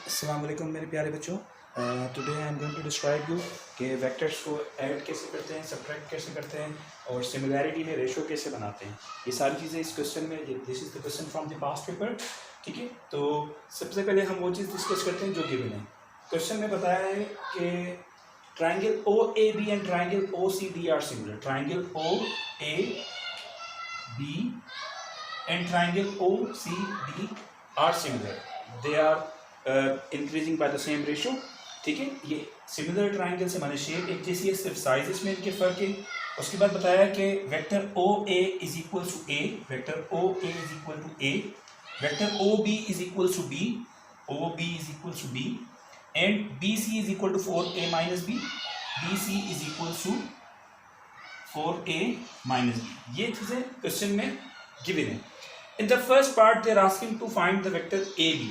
अस्सलाम वालेकुम मेरे प्यारे बच्चों। Today I am going to describe you कि वेक्टर्स को ऐड कैसे करते हैं, सब्ट्रैक्ट कैसे करते हैं और सिमिलैरिटी में रेशो कैसे बनाते हैं। ये सारी चीज़ें इस क्वेश्चन में, this is the question from the past paper. ठीक है, तो सबसे पहले हम वो चीज़ डिस्कस करते हैं जो गिवन है। क्वेश्चन में बताया है कि triangle O A B and triangle O C D are similar. Triangle O A B and triangle OCD are similar. They are increasing by the same ratio. ठीक है, ये सिमिलर ट्राइंगल से माने शेप एक जैसी है, सिर्फ साइजेस में इनके फर्क है। उसके बाद बताया कि vector O A is equal to A, vector O A is equal to A, vector O B is equal to B, O B is equal to B, and B C is equal to 4a minus B, B C is equal to 4a minus B. ये चीज़ें question में given है। In the first part, they are asking to find the vector AB.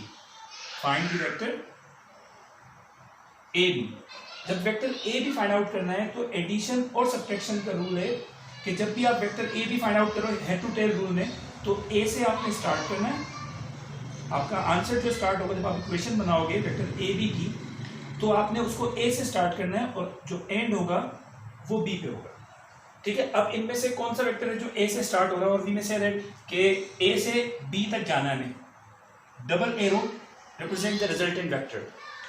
Find the vector AB. जब vector AB find out करना है तो addition और subtraction का रूल है कि जब भी आप वेक्टर AB फाइंड आउट करो हेड टू टेल रूल में, तो A से आपने स्टार्ट करना है। आपका आंसर जो स्टार्ट होगा, जब आप इक्वेशन बनाओगे वेक्टर AB की, तो आपने उसको A से स्टार्ट करना है और जो एंड होगा वो B पे होगा। ठीक है, अब इनमें से कौन सा वेक्टर है जो ए से स्टार्ट हो रहा है और बी में से रेड कि ए से बी तक जाना है हमें। Double arrow represent the resultant vector.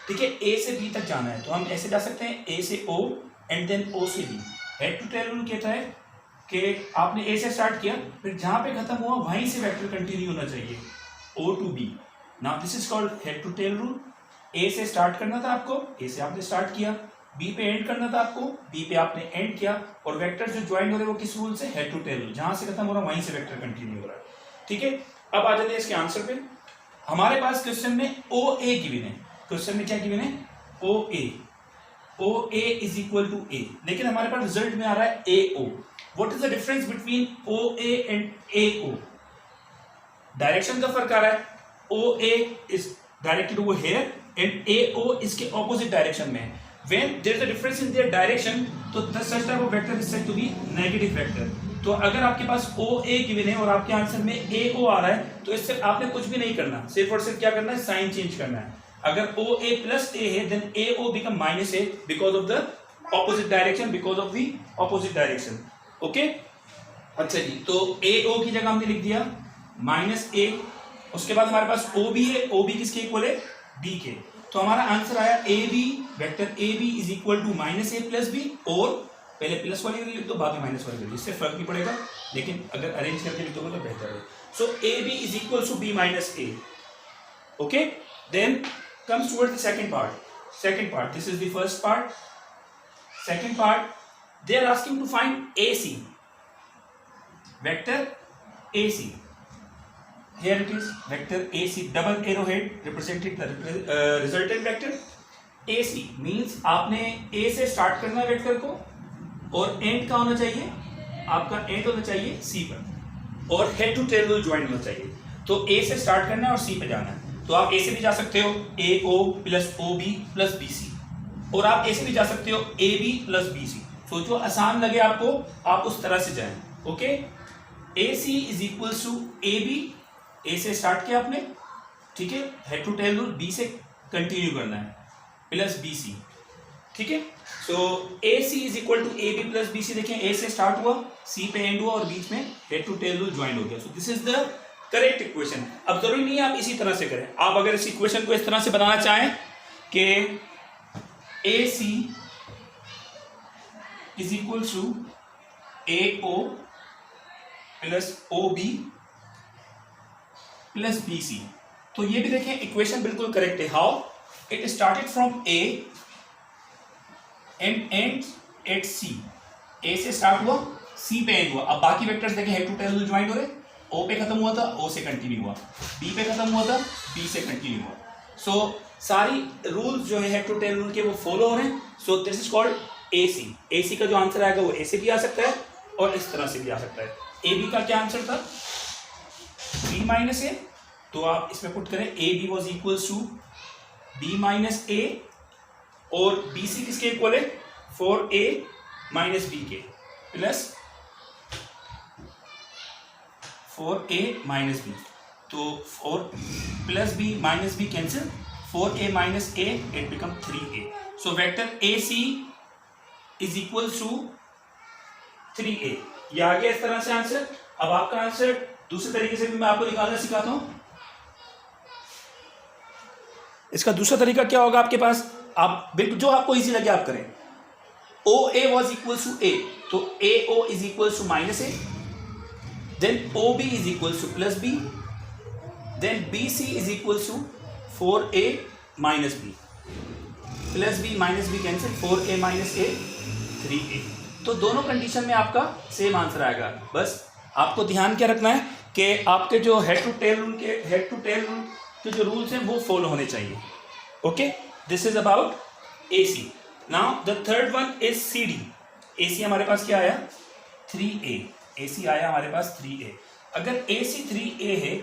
ठीक है, ए से बी तक जाना है तो हम ऐसे जा सकते हैं, ए से ओ एंड देन ओ से B. Head to tail rule कहता है कि आपने ए से स्टार्ट किया, फिर जहां पे खत्म हुआ वहीं से वेक्टर कंटिन्यू होना चाहिए, O to B. Now this is called head to tail rule. A से स्टार्ट करना था आपको, ए से आपने स्टार्ट किया, बी पे एंड करना था आपको, बी पे आपने एंड किया, और वेक्टर जो ज्वाइन हो रहे हैं वो किस रूल से, हेड टू टेल रूल। जहां से खत्म हो रहा है वहीं से वेक्टर कंटिन्यू हो रहा है। ठीक है, अब आ जाते हैं इसके आंसर पे। हमारे पास क्वेश्चन में ओ ए गिवन है। क्वेश्चन में क्या गिवन है, O A. O A is equal to A, लेकिन हमारे पास रिजल्ट में आ रहा है A O. What is the difference between O A and A O? Direction का फर्क आ रहा है। O A is directed over here and A O इसके ऑपोजिट डायरेक्शन में है। When there is a difference in their direction, तो such type of vector is said to be negative vector. तो अगर आपके पास ओ ए गिवन है और आपके आंसर में ए ओ आ रहा है, तो इससे आपने कुछ भी नहीं करना, सिर्फ और सिर्फ क्या करना है, साइन चेंज करना है। अगर ओ ए प्लस ए है then A O become minus A because of the opposite direction, because of the opposite direction. Okay, अच्छा जी, तो ए ओ की जगह हमने लिख दिया माइनस ए। उसके बाद हमारे पास ओ बी है, ओ बी किसके इक्वल है, बी के। तो हमारा आंसर आया A B, vector A B is equal to minus A plus B, और पहले प्लस वाली लिख दो बाद में माइनस वाली लिख दो, इससे फर्क नहीं पड़ेगा, लेकिन अगर अरेंज करके लिख दोगे तो बेहतर है। So A B is equal to B minus A. Okay, then comes towards the second part. Second part, this is the first part. Second part, they are asking to find A C, vector A C. Here it is, vector AC, double arrowhead representing the resultant vector. AC means आपने A से start करना है vector को, और and का होना चाहिए, आपका एंड होना चाहिए C पर, और head to tail rule join होना चाहिए। तो A से स्टार्ट करना है और C पे जाना है। तो आप A से भी जा सकते हो, AO plus OB plus BC, और आप A से भी जा सकते हो AB प्लस BC। तो जो आसान लगे आपको, आप उस तरह से जाएं। Okay, AC is equal to AB, A से स्टार्ट किया आपने, ठीक है, head to tail rule, B से कंटिन्यू करना है, प्लस बी सी। ठीक है, so A C is equal to A B plus B C. देखें, ए से स्टार्ट हुआ, सी पे एंड हुआ, और बीच में head to tail rule join हो गया। So this is the correct equation. अब जरूरी नहीं है आप इसी तरह से करें, आप अगर इस इक्वेशन को इस तरह से बनाना चाहें कि A C is equal to A O plus O B plus B C, तो ये भी देखें इक्वेशन बिल्कुल करेक्ट है। How it started from A and end at C. A से स्टार्ट हुआ, सी पे एंड हुआ। अब बाकी वेक्टर्स देखें, head to tail rule join हो रहे, ओ पे खत्म हुआ था, ओ से कंटिन्यू हुआ, बी पे खत्म हुआ था, बी से कंटिन्यू हुआ। सो सारी रूल्स जो है हेड टू टेल रूल के वो फॉलो हो रहे हैं। So this is called A C. A C का जो आंसर आएगा वो ए से भी आ सकता है और इस तरह से भी आ सकता है। ए बी का क्या आंसर था, बी माइनस ए, तो आप इसमें पुट करें A B was equal to B minus A, और बी सी किसके इक्वल है, 4a माइनस बी के प्लस 4a माइनस बी। तो 4 plus B minus B cancel, 4a minus a, it become 3a. So vector AC is equals to 3a. ये आ गया इस तरह से आंसर. अब आपका आंसर दूसरे तरीके से भी मैं आपको निकालना सिखाता हूं. इसका दूसरा तरीका क्या होगा आपके पास, आप बिल्कुल जो आपको इजी लगे आप करें. OA was equals to A, तो AO is equals to minus A, then OB is equals to plus B, then BC is equals to 4A minus B, plus B minus B cancel, 4A minus A 3A. तो दोनों condition में आपका same answer आएगा. बस आपको ध्यान क्या रखना है कि आपके जो हेड टू टेल रूल के जो रूल्स हैं वो फॉलो होने चाहिए. Okay, this is about AC. Now the third one is CD. AC हमारे पास क्या आया 3A. AC आया हमारे पास 3A. अगर AC 3A है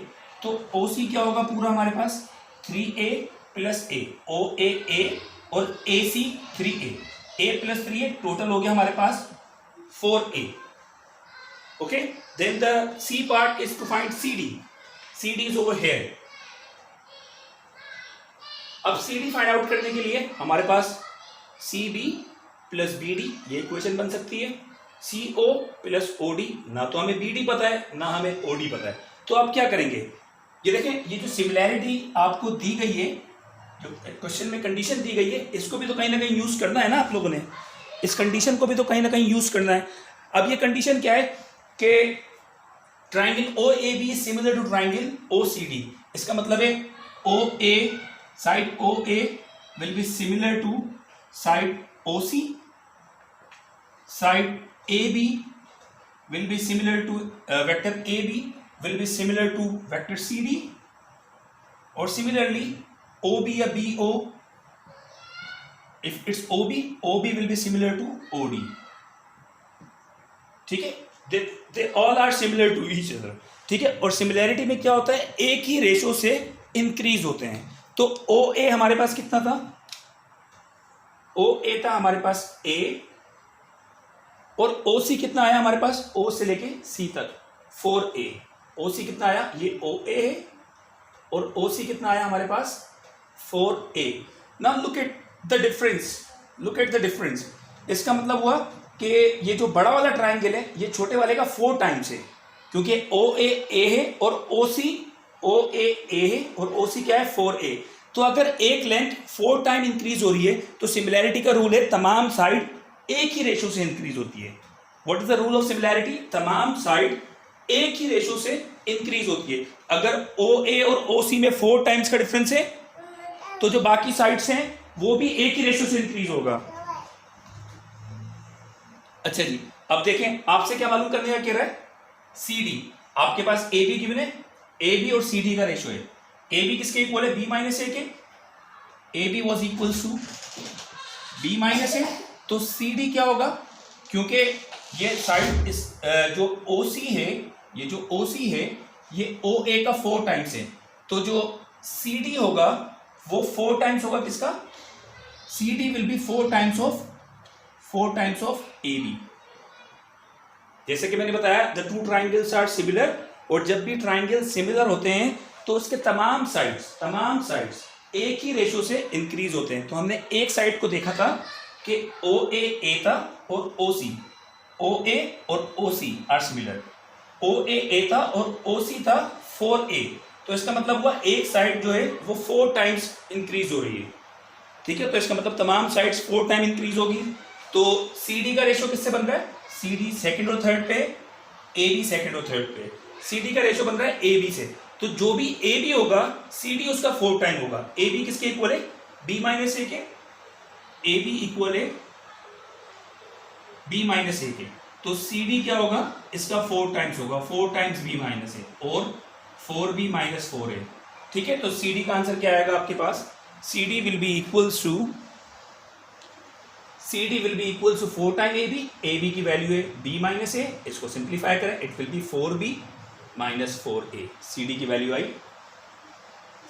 तो OC क्या होगा पूरा हमारे पास 3A plus A. OA A और AC 3A. A plus 3A total हो गया हमारे पास 4A. Okay, then the C part is to find CD. CD is over here. अब CD फाइंड आउट करने के लिए हमारे पास CB प्लस BD ये इक्वेशन बन सकती है. CO प्लस OD, ना तो हमें BD पता है ना हमें OD पता है. तो आप क्या करेंगे, ये देखें, ये जो सिमिलैरिटी आपको दी गई है, जो क्वेश्चन में कंडीशन दी गई है, इसको भी तो कहीं ना कहीं यूज करना है ना आप लोगों ने. इस कंडीशन को भी तो कहीं ना कहीं यूज करना है. अब ये कंडीशन क्या है कि triangle OAB is similar to triangle OCD. इसका मतलब है OA side OA will be similar to side OC, side AB will be similar to vector AB will be similar to vector CD, or similarly OB या BO, if it's OB will be similar to OD. ठीक है, they all are similar to each other. ठीक है, और similarity में क्या होता है, एक ही रेशो से इंक्रीज होते हैं. तो OA हमारे पास कितना था, OA था हमारे पास A, और OC कितना आया हमारे पास, O से लेके C तक 4A. OC कितना आया, ये OA है, और OC कितना आया हमारे पास 4A. Now look at the difference. इसका मतलब हुआ कि ये जो बड़ा वाला ट्राइंगल है ये छोटे वाले का 4 टाइम्स है, क्योंकि OA A है और OA A है और OC क्या है 4A. तो अगर एक लेंथ 4 टाइम इंक्रीज हो रही है तो सिमिलैरिटी का रूल है तमाम साइड एक ही रेशो से इंक्रीज होती है. What is the rule of similarity, तमाम साइड एक ही रेशो से इंक्रीज होती है. अगर OA और OC में 4 टाइम्स का डिफरेंस है तो जो बाकी साइड्स हैं वो भी एक ही रेशो से इंक्रीज होगा. अच्छा जी, अब देखें आपसे क्या मालूम करने का कह रहा है, CD. आपके पास AB गिवन है, AB और CD का रेशो है. AB किसके इक्वल है, B माइनस ए के. AB was equal to B minus A. तो CD क्या होगा, क्योंकि ये साइड इस जो OC है, ये जो OC है ये OA का 4 टाइम्स है, तो जो CD होगा वो 4 टाइम्स होगा किसका, CD will be 4 times of AB. जैसे कि मैंने बताया the two triangles are similar, और जब भी ट्राइंगल सिमिलर होते हैं तो उसके तमाम साइड्स एक ही रेशो से इंक्रीज होते हैं. तो हमने एक साइड को देखा था कि OA A था और OA और OC are similar. OA A था और OC था 4A. तो इसका मतलब हुआ एक साइड जो है वो 4 टाइम्स इंक्रीज हो रही है. ठीक है, तो इसका मतलब तमाम साइड्स 4 टाइम इंक्रीज होगी. तो CD का रेशो किससे बन रहा है, CD सेकंड और थर्ड पे, AB सेकंड और थर्ड पे. CD का रेशो बन रहा है AB से. तो जो भी AB होगा CD उसका 4 टाइम होगा. AB किसके इक्वल है, B माइनस ए के. AB इक्वल है B माइनस ए के. तो CD क्या होगा, इसका 4 टाइम्स होगा, 4 टाइम्स B माइनस ए और 4B माइनस 4A. ठीक है, तो CD का आंसर क्या आएगा आपके पास, CD will be equals to 4 time AB की वैल्यू है B माइनस ए. इसको सिंप्लीफाई करें, it will be 4B minus 4A. CD की वैल्यू आई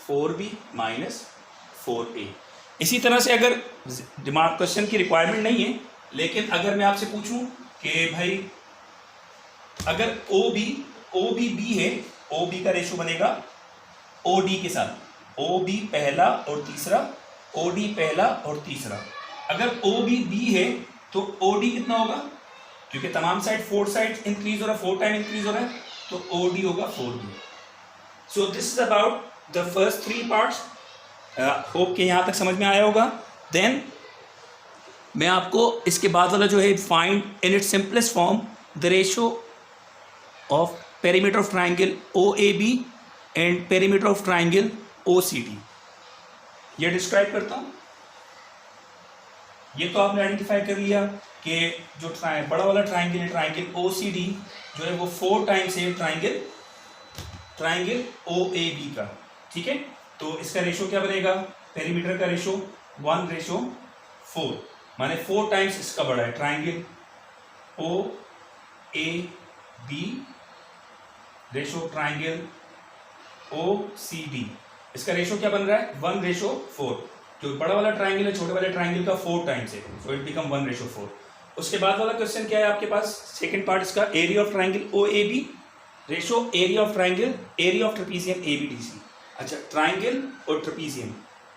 4B माइनस 4A. इसी तरह से अगर दिमाग क्वेश्चन की रिक्वायरमेंट नहीं है, लेकिन अगर मैं आपसे पूछूं कि भाई अगर OB B है, OB का रेशो बनेगा OD के साथ. ओ बी पहला और तीसरा, ओ डी पहला और तीसरा। अगर ओ बी बी है तो ओ डी कितना होगा, क्योंकि तमाम साइड 4 साइड इंक्रीज हो रहा है, 4 टाइम इंक्रीज हो रहा है, तो ओ डी होगा 4b। So this is about the first 3 parts. Hope के यहाँ तक समझ में आया होगा। देन मैं आपको इसके बाद वाला जो है, find in its simplest form the ratio of perimeter of triangle O A B and perimeter of triangle O C D, ये डिस्क्राइब करता हूँ। ये तो आपने आइडेंटिफाई कर लिया कि जो बड़ा वाला ट्राइंगल है, ट्राइंगल ओ सी डी जो है वो 4 टाइम्स है ट्राइंगल ओ ए बी का, ठीक है। तो इसका रेशो क्या बनेगा, पेरीमीटर का रेशो 1:4, माने 4 टाइम्स इसका बड़ा है, triangle O A B ratio triangle O C D, इसका रेशो क्या बन रहा है 1:4। जो बड़ा वाला ट्राइंगल है छोटे वाले ट्राइंगल का 4 टाइम्स है, सो इट बिकम 1:4। उसके बाद वाला क्वेश्चन क्या है आपके पास, सेकंड पार्ट इसका, area of triangle O A B ratio area of triangle area of trapezium A B D C. अच्छा, ट्राइंगल और ट्रेपीजियम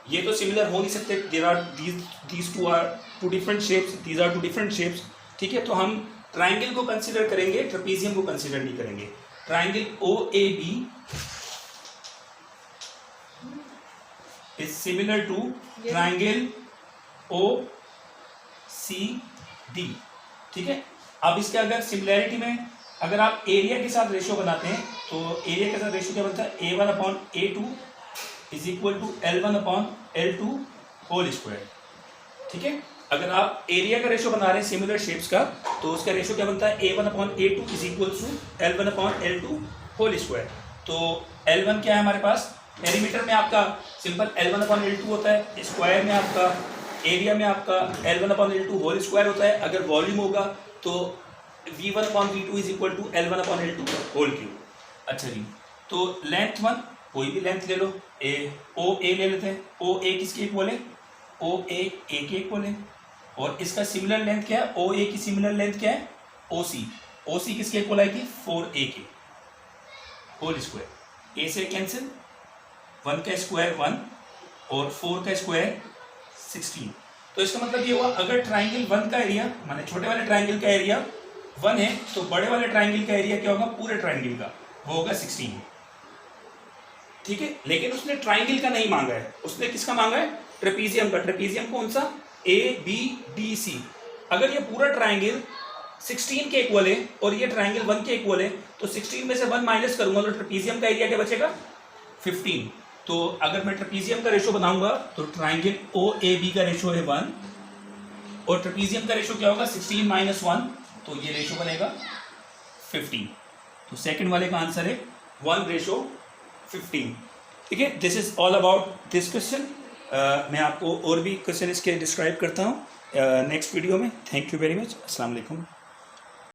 ये तो सिमिलर हो नहीं सकते, there are these two are two different shapes, these are two different shapes, ठीक है। तो हम ट्राइंगल को कंसिडर करेंगे, ट्रेपीजियम को कंसिडर नहीं करेंगे। Triangle O A B is similar to triangle OCD, ठीक है। अब इसके अगर सिमिलैरिटी में अगर आप एरिया के साथ रेशियो बनाते हैं तो एरिया के साथ रेशियो क्या बनता है, A1/A2 is equal to L1/L2 whole square, ठीक है। अगर आप एरिया का रेशियो बना रहे हैं सिमिलर शेप्स का तो उसका रेशियो क्या बनता है, A1/A2 is equal to L1/L2 whole square. तो L1 क्या है हमारे पास, पेरीमीटर में आपका सिंपल L1/L2 होता है, स्क्वायर में आपका एरिया में आपका L1/L2 होल स्क्वायर होता है। अगर वॉल्यूम होगा तो V1/V2 is equal to L1/L2 whole cube. अच्छा जी, तो लेंथ 1 कोई भी लेंथ ले लो, ओ ए ले लेते हैं, ओ ए किसके इक्वल है, ओ ए के इक्वल है। और इसका सिमिलर लेंथ क्या है, ओ ए की सिमिलर लेंथ क्या है, ओ सी किसके इक्वल आएगी, 4a के होल स्क्वायर। ए से कैंसिल, 1 का स्क्वायर 1 और 4 का स्क्वायर 16। तो इसका मतलब ये हुआ, अगर ट्राइंगल 1 का एरिया माने छोटे वाले ट्राइंगल का एरिया 1 है तो बड़े वाले ट्राइंगल का एरिया क्या होगा, पूरे ट्राइंगल का वो होगा 16, ठीक है। लेकिन उसने ट्राइंगल का नहीं मांगा है, उसने किसका मांगा है, ट्रेपीजियम का। ट्रेपीजियम कौन सा, ABDC। अगर ये पूरा ट्राइंगल 16 के इक्वल है और ये ट्राइंगल 1 के इक्वल है तो 16 में से 1 माइनस करूंगा तो ट्रेपीजियम का एरिया क्या बचेगा, 15। तो अगर मैं ट्रेपीजियम का रेशो बनाऊंगा तो ट्राइंगल OAB का रेशो है 1 और ट्रेपीजियम का रेशो क्या होगा, 16 - 1, तो ये रेशो बनेगा 15। तो सेकंड वाले का आंसर है 1:15, ठीक है। This is all about this question. मैं आपको और भी क्वेश्चन इसके डिस्क्राइब करता हूँ नेक्स्ट वीडियो में। Thank you very much. अस्सलाम वालेकुम।